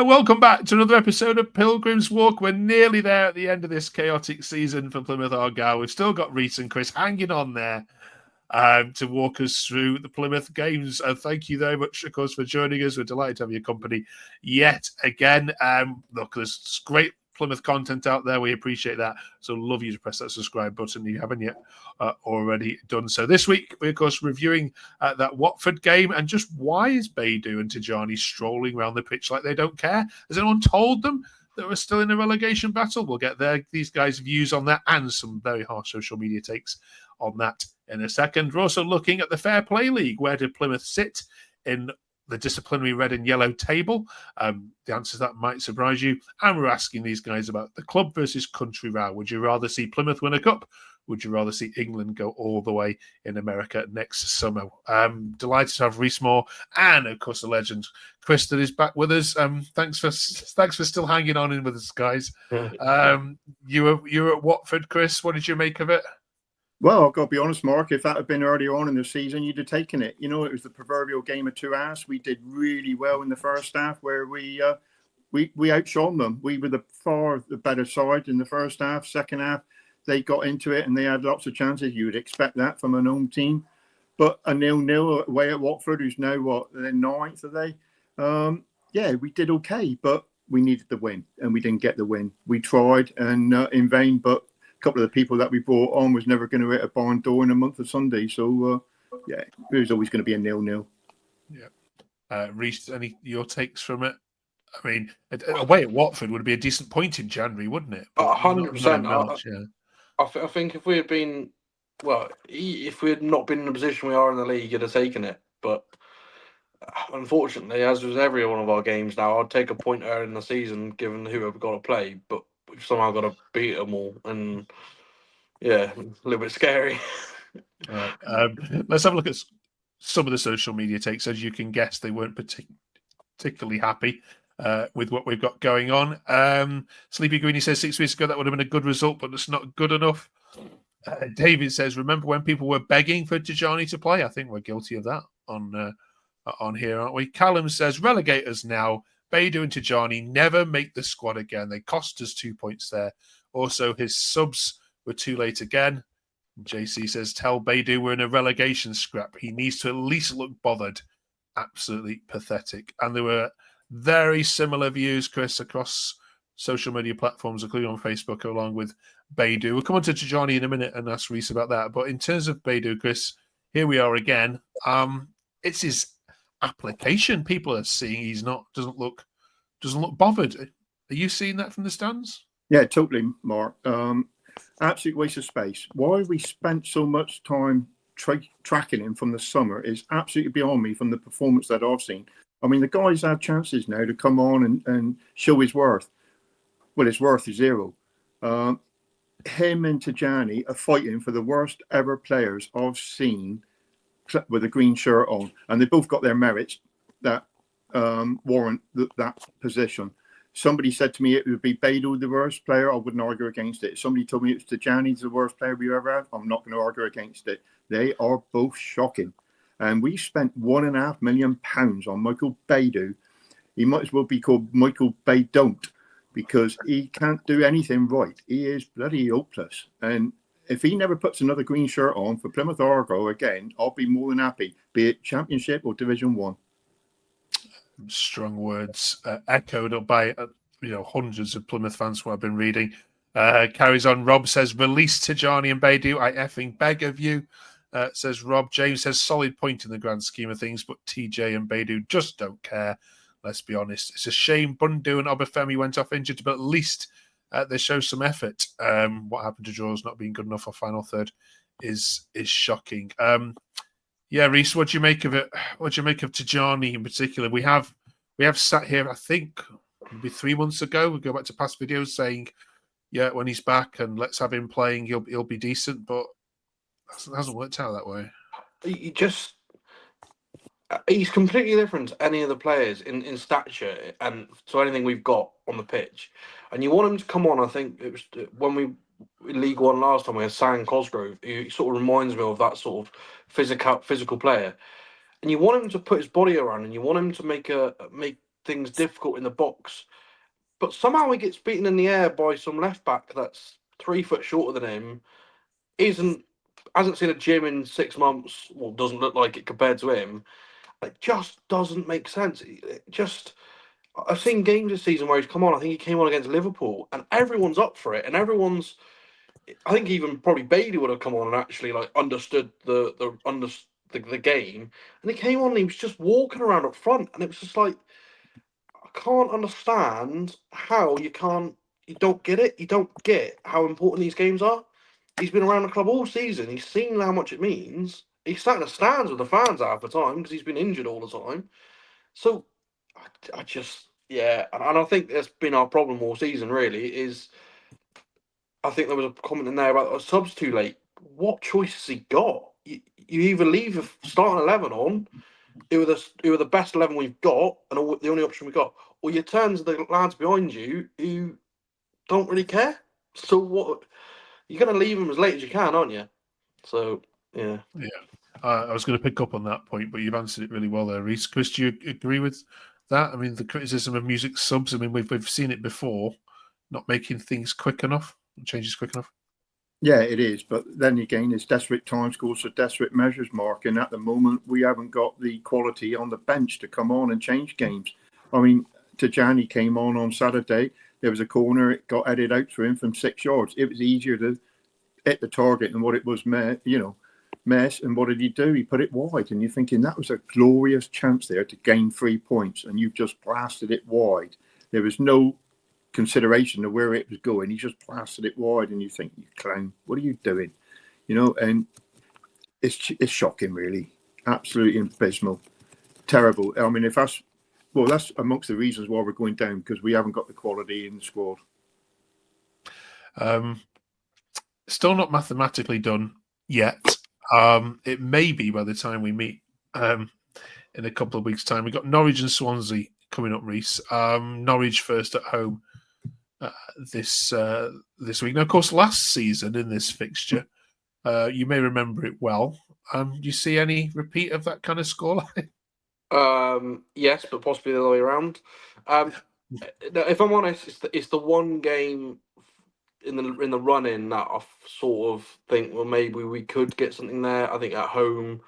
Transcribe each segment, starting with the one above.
Welcome back to another episode of Pilgrim's Walk. We're nearly there at the end of this chaotic season for Plymouth Argyle. We've still got Rhys and Chris hanging on there to walk us through the Plymouth games. Thank you very much, of course, for joining us. We're delighted to have your company yet again. Look, there's great Plymouth content out there. We appreciate that. So love you to press that subscribe button if you haven't yet already done so. This week, we're, of course, reviewing that Watford game and just why is Baidoo and Tijani strolling around the pitch like they don't care? Has anyone told them that we're still in a relegation battle? We'll get these guys' views on that and some very harsh social media takes on that in a second. We're also looking at the Fair Play League. Where did Plymouth sit in the disciplinary red and yellow table? The answer to that might surprise you. And we're asking these guys about the club versus country row. Would you rather see Plymouth win a cup? Would you rather see England go all the way in America next summer? Delighted to have Rhys Moore and, of course, the legend Chris that is back with us. Thanks for still hanging on in with us, guys. You were at Watford, Chris. What did you make of it? Well, I've got to be honest, Mark, if that had been earlier on in the season, you'd have taken it. You know, it was the proverbial game of two halves. We did really well in the first half where we outshone them. We were far the better side in the first half. Second half, they got into it and they had lots of chances. You would expect that from an home team. But a 0-0 away at Watford, who's now, they're ninth, are they? Yeah, we did okay, but we needed the win and we didn't get the win. We tried and in vain, but couple of the people that we brought on was never going to hit a barn door in a month of Sunday. So, yeah, it was always going to be a 0-0. Yeah. Rhys, any your takes from it? I mean, away at Watford would be a decent point in January, wouldn't it? 100%. I think if we had been, well, if we had not been in the position we are in the league, you'd have taken it. But unfortunately, as with every one of our games now, I'd take a point early in the season, given who we've got to play. But we've somehow got to beat them all, and yeah, a little bit scary. All right, let's have a look at some of the social media takes. As you can guess, they weren't particularly happy with what we've got going on. Sleepy Greenie says 6 weeks ago that would have been a good result, but it's not good enough. David says, remember when people were begging for Tijani to play? I think we're guilty of that on here, aren't we? Callum says, relegate us now. Baidoo and Tijani never make the squad again. They cost us 2 points there. Also, his subs were too late again. JC says, tell Baidoo we're in a relegation scrap. He needs to at least look bothered. Absolutely pathetic. And there were very similar views, Chris, across social media platforms, including on Facebook, along with Baidoo. We'll come on to Tijani in a minute and ask Rhys about that. But in terms of Baidoo, Chris, here we are again. It's his application. People are seeing he's doesn't look bothered. Are you seeing that from the stands? Yeah, totally, Mark. Absolute waste of space. Why we spent so much time tracking him from the summer is absolutely beyond me from the performance that I've seen. I mean, the guy's had chances now to come on and show his worth. Well, his worth is zero. Him and Tijani are fighting for the worst ever players I've seen with a green shirt on, and they both got their merits that warrant that position. Somebody said to me it would be Baidoo the worst player. I wouldn't argue against it. Somebody told me it was Tijani's the worst player we ever had. I'm not going to argue against it. They are both shocking. And we spent £1.5 million on Michael Baidoo. He might as well be called Michael Baidoo because he can't do anything right. He is bloody hopeless. And if he never puts another green shirt on for Plymouth Argyle again, I'll be more than happy, be it Championship or Division 1. Strong words echoed by hundreds of Plymouth fans who I've been reading. Carries on. Rob says, release Tijani and Baidoo. I effing beg of you, says Rob. James says, solid point in the grand scheme of things, but TJ and Baidoo just don't care. Let's be honest. It's a shame Bundu and Obafemi went off injured, but at least they show some effort. What happened to draws not being good enough for final third is shocking. Yeah, Rhys, what do you make of it? What do you make of Tijani in particular? We have sat here, I think, maybe 3 months ago. We go back to past videos saying, yeah, when he's back and let's have him playing, he'll be decent, but it hasn't worked out that way. He's completely different to any of the players in stature and to anything we've got on the pitch. And you want him to come on, I think it was when we in League One last time we had Sam Cosgrove, who sort of reminds me of that sort of physical player. And you want him to put his body around and you want him to make things difficult in the box. But somehow he gets beaten in the air by some left back that's 3 foot shorter than him. Hasn't seen a gym in 6 months. Well, doesn't look like it compared to him. It just doesn't make sense. I've seen games this season where he's come on. I think he came on against Liverpool, and everyone's up for it, and I think even probably Baidoo would have come on and actually like understood the game, and he came on and he was just walking around up front, and it was just like, I can't understand how you don't get it. You don't get how important these games are. He's been around the club all season. He's seen how much it means. He's sat in the stands with the fans half the time because he's been injured all the time. So I just, yeah, and I think that's been our problem all season. Really, is I think there was a comment in there about the subs too late. What choice has he got? You either leave the starting 11 on, who are the best 11 we've got, and the only option we've got, or you turn to the lads behind you who don't really care. So what? You're going to leave them as late as you can, aren't you? So, yeah. Yeah. I was going to pick up on that point, but you've answered it really well there, Rhys. Chris, do you agree with that? I mean, the criticism of music subs, I mean, we've seen it before, not making things quick enough, changes quick enough. Yeah, it is. But then again, it's desperate times calls for desperate measures, Mark. And at the moment, we haven't got the quality on the bench to come on and change games. I mean, Tijani came on Saturday. There was a corner. It got headed out for him from 6 yards. It was easier to hit the target than what it was, Mess. And what did he do? He put it wide. And you're thinking that was a glorious chance there to gain 3 points. And you've just blasted it wide. There was no consideration of where it was going. He just blasted it wide, and you think, you clown, what are you doing? And it's shocking, really. Absolutely abysmal. Terrible. I mean, that's amongst the reasons why we're going down, because we haven't got the quality in the squad. Still not mathematically done yet. It may be by the time we meet in a couple of weeks' time. We've got Norwich and Swansea coming up, Rhys. Norwich first at home this week. Now, of course, last season in this fixture, you may remember it well. Do you see any repeat of that kind of scoreline? Yes, but possibly the other way around. If I'm honest, it's the one game in the run-in that I sort of think, well, maybe we could get something there. I think at home,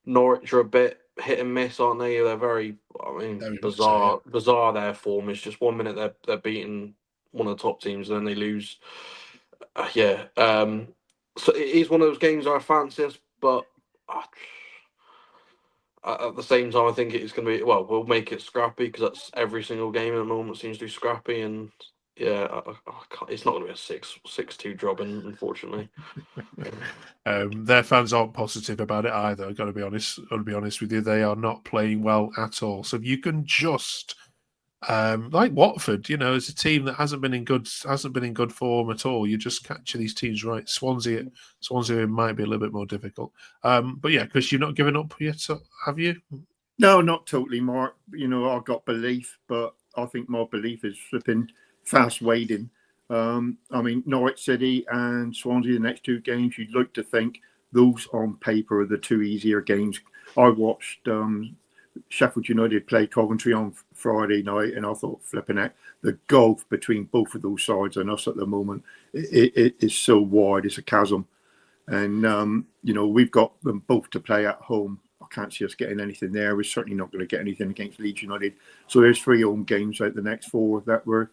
Norwich are a bit hit and miss, aren't they? They're very bizarre. Bizarre. Their form is just 1 minute they're beating one of the top teams, and then they lose. So it is one of those games I fancy us, but at the same time, I think it's going to be, well, we'll make it scrappy, because that's every single game at the moment seems to be scrappy, and yeah, it's not going to be a 6-2 drubbing, unfortunately. Their fans aren't positive about it either. I've got to be honest with you. They are not playing well at all. So if you can just like Watford, as a team that hasn't been in good form at all, you just capture these teams right. Swansea might be a little bit more difficult. But yeah, Chris, you're not giving up yet, have you? No, not totally, Mark. I've got belief, but I think my belief is flipping fast wading. I mean, Norwich City and Swansea, the next 2 games, you'd like to think those on paper are the 2 easier games. I watched Sheffield United play Coventry on Friday night, and I thought, flipping out, the gulf between both of those sides and us at the moment it is so wide. It's a chasm. And, we've got them both to play at home. I can't see us getting anything there. We're certainly not going to get anything against Leeds United. So there's 3 home games out the next 4 that we're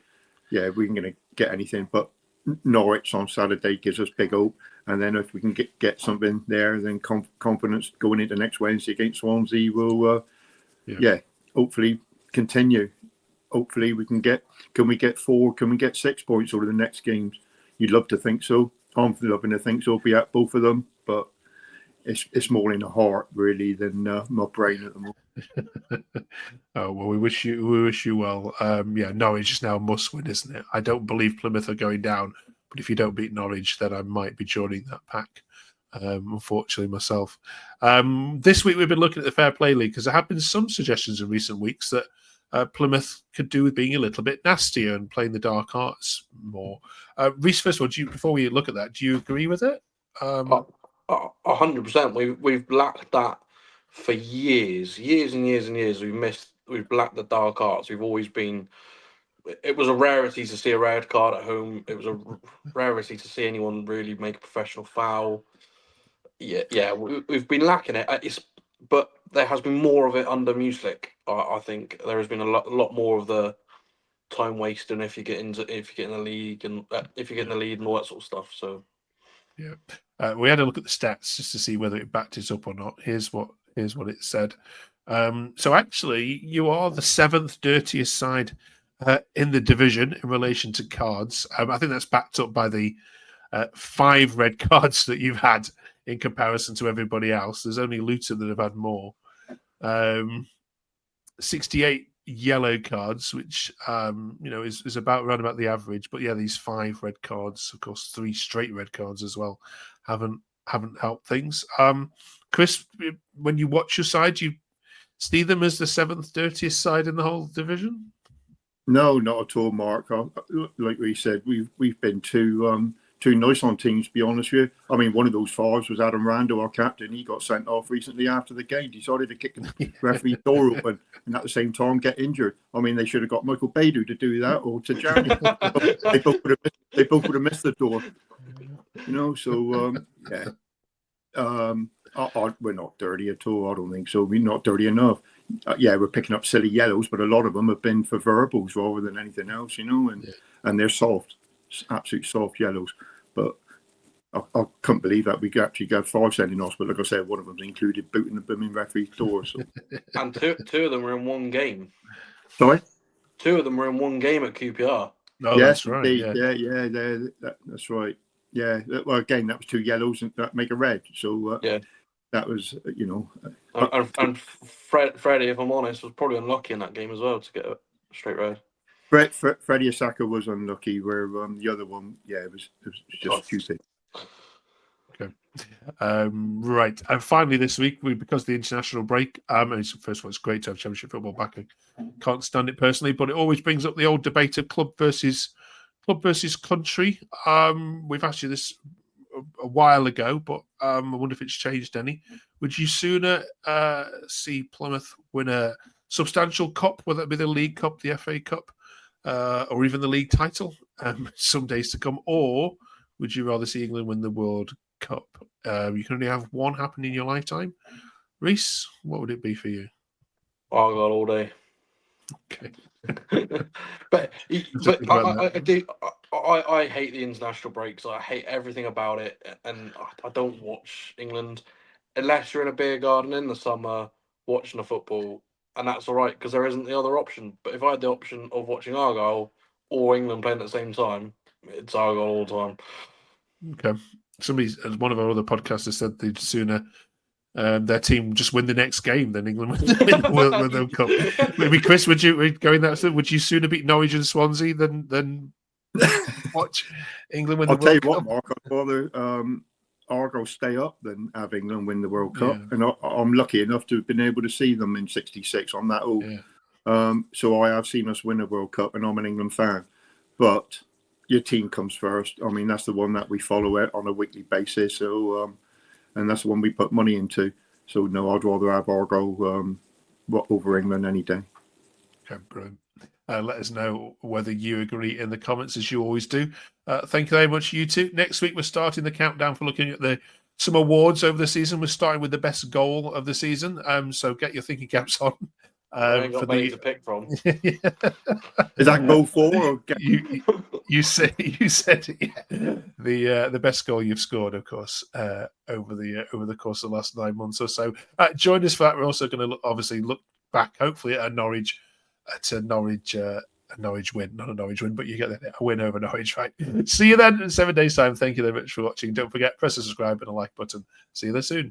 going to get anything. But Norwich on Saturday gives us big hope. And then if we can get something there, then confidence going into next Wednesday against Swansea will, hopefully continue. Hopefully can we get 4? Can we get 6 points over the next games? You'd love to think so. I'm loving to think so, be at both of them. But it's more in the heart, really, than my brain at the moment. Oh, well, we wish you well. Norwich is now a must win, isn't it? I don't believe Plymouth are going down, but if you don't beat Norwich, then I might be joining that pack. Unfortunately, myself. This week we've been looking at the Fair Play League, because there have been some suggestions in recent weeks that Plymouth could do with being a little bit nastier and playing the dark arts more. Rhys, first of all, before we look at that, do you agree with it? 100%. We've lacked that for years and years and years. We've missed lacked the dark arts. We've always been. It was a rarity to see a red card at home. It was a rarity to see anyone really make a professional foul. Yeah, we've been lacking it. But there has been more of it under Muslik. I think there has been a lot more of the time wasting if you get in the league and if you get in the lead and all that sort of stuff. So yeah, we had a look at the stats just to see whether it backed it up or not. Here's what it said. So actually, you are the 7th dirtiest side in the division in relation to cards. I think that's backed up by the 5 red cards that you've had in comparison to everybody else. There's only Luton that have had more. 68 yellow cards, which is about around about the average. But yeah, these 5 red cards, of course, 3 straight red cards as well, haven't helped things. Chris, when you watch your side, you see them as the 7th dirtiest side in the whole division? No, not at all, Mark. Like we said, we've been too nice on teams, to be honest with you. I mean, one of those 5s was Adam Rando, our captain. He got sent off recently after the game. Decided to kick the referee's door open and at the same time get injured. I mean, they should have got Michael Baidoo to do that, or Tijani. they both would have missed the door. So yeah. We're not dirty at all. I don't think so. We're not dirty enough. We're picking up silly yellows, but a lot of them have been for verbals rather than anything else, and they're soft, absolute soft yellows. But I couldn't believe that we actually got 5 sending off. But like I said, one of them included booting the booming referee's door. So. And two of them were in one game. Sorry? 2 of them were in one game at QPR. Oh, yes, that's right. That's right. Yeah. Well, again, that was 2 yellows and that make a red. So that was, And Freddie, if I'm honest, was probably unlucky in that game as well to get a straight red. Freddie Asaka was unlucky, where the other one, it was just stupid. Okay. Right. And finally this week, because of the international break, first of all, it's great to have Championship football back. I can't stand it personally, but it always brings up the old debate of club versus country. We've asked you this a while ago, but I wonder if it's changed any. Would you sooner see Plymouth win a substantial cup, whether it be the League Cup, the FA Cup, or even the league title some days to come, or would you rather see England win the World Cup? You can only have one happen in your lifetime. Rhys, what would it be for you? Argyle all day. Okay. but I hate the international breaks. I hate everything about it, and I don't watch England unless you're in a beer garden in the summer watching the football, and that's all right because there isn't the other option. But if I had the option of watching Argyle or England playing at the same time, it's Argyle all the time. Okay. One of our other podcasters said they'd sooner their team just win the next game than England win the World Cup. Maybe Chris, would you go in that? Would you sooner beat Norwich and Swansea than watch England win the World Cup? I'll tell you what, Mark, I'd rather Argyle stay up than have England win the World Cup. Yeah. And I'm lucky enough to have been able to see them in '66 on that old. Yeah. So I have seen us win a World Cup, and I'm an England fan. But your team comes first. I mean, that's the one that we follow it on a weekly basis. So. And that's the one we put money into. So, no, I'd rather have Argyle over England any day. Okay, brilliant. Let us know whether you agree in the comments, as you always do. Thank you very much, you two. Next week, we're starting the countdown for looking at some awards over the season. We're starting with the best goal of the season. So get your thinking caps on. I ain't got many to pick from. Is that goal 4? Or you said the best goal you've scored, of course, over the course of the last 9 months or so. Join us for that. We're also going to obviously look back, hopefully, at a Norwich win, not a Norwich win, but you get a win over Norwich, right? See you then in 7 days' time. Thank you very much for watching. Don't forget, press the subscribe and a like button. See you there soon.